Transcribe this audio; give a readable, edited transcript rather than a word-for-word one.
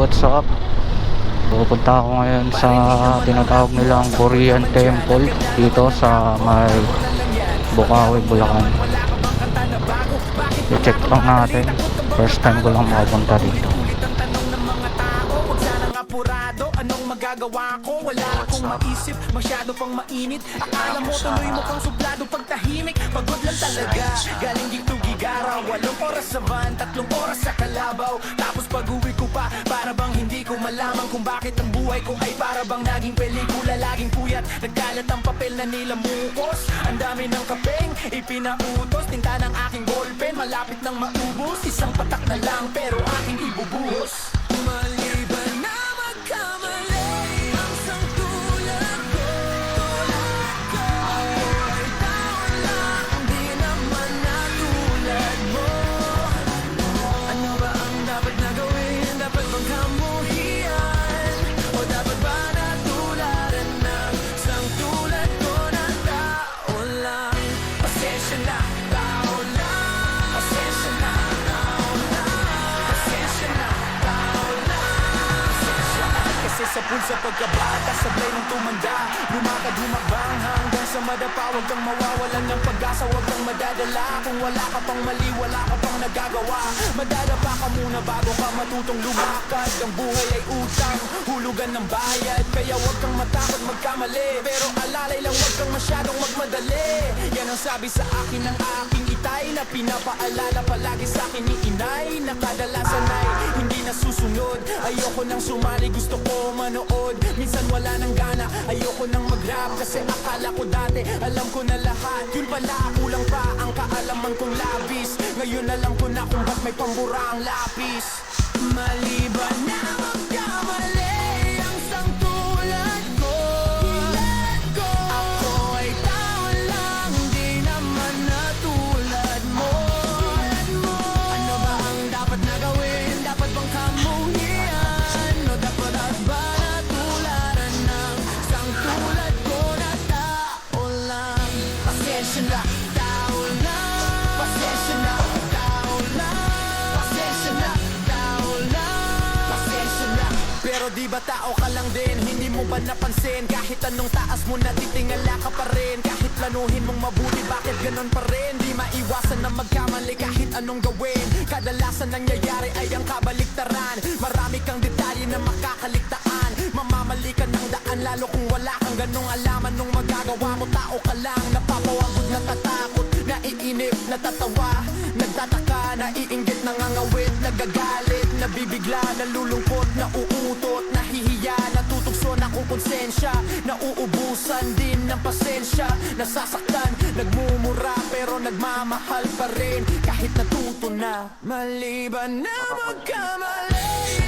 what's up? Pupunta ako ngayon sa tinatawag nilang Korean Temple dito sa may Bukawi, Bulacan. I-check lang natin. First time ko lang makapunta dito. Anong magagawa ko? Wala akong maisip, masyado pang mainit. Akala mo tuloy mo kang suplado pagtahimik. Pagod lang talaga, galing dito gigara. 8 oras sa van, 3 oras sa Kalabaw. Tapos pag-uwi ko pa, para bang hindi ko malaman kung bakit ang buhay ko ay para bang naging pelikula. Laging puyat, nagkalat ang papel na nilamukos. Ang dami ng kapeng, ipinautos. Tinta ng aking ballpen, malapit nang maubos. Isang patak na lang, pero aking ibubuhos. Maliban na sa pulsa pagkabata, sablay ng tumanda. Lumakad, humakbang hanggang sa madapa. Huwag kang mawawalan ng pag-asa, huwag kang madadala. Kung wala ka pang mali, wala ka pang nagagawa. Madadapa ka muna bago ka matutong lumakad. Ang buhay ay utang, hulugan ng bayad. Kaya huwag kang matakot magkamali, pero alalay lang, huwag kang masyadong magmadali. Yan ang sabi sa akin ng aking itay, na pinapaalala palagi sa akin ni inay, na kadalasan ay hindi nasusunod. Ayoko nang sumali, gusto ko manood. Minsan wala nang gana, ayoko nang mag-rap. Kasi akala ko dati, alam ko na lahat. Yun pala, kulang pa ang kaalaman kong labis. Ngayon alam ko na kung ba't may pambura ang lapis. Maliban na magkamali ang sangtulad ko, ako ay tao lang, di naman natulad mo. Ano ba ang dapat na gawin? Dapat bang kamuhian? O dapat at ba natularan ng sangtulad ko na tao lang? Pasensya na, tao lang. Pasensya na, tao lang. Pasensya na, tao lang. Pasensya na. Pero di ba tao ka lang din? Hindi mo ba napansin? Kahit anong taas mo, natitingala ka pa rin. Kahit planuhin mong mabuti, bakit ganon pa rin? Di maiwasan na magkamali kahit anong gawin. Kadalasan nangyayari ay ang kabaliktaran. Marami kang detalye na makakaligtaan. Mamamali ka ng daan, lalo kung wala kang ganong alaman. Nung magagawa mo, tao ka lang. Napapawagod, natatakot, naiinip, natatawa, nagtataka, naiinggit, nangangawit, nagagalit, nabibigla, nalulungkot, nauutot, nahihiya, natutugso, nakukonsensya, nauubusan din ng pasensya, nasasaktan, nagmumura, pero nagmamahal pa rin kahit natuto na. Maliban na magkamali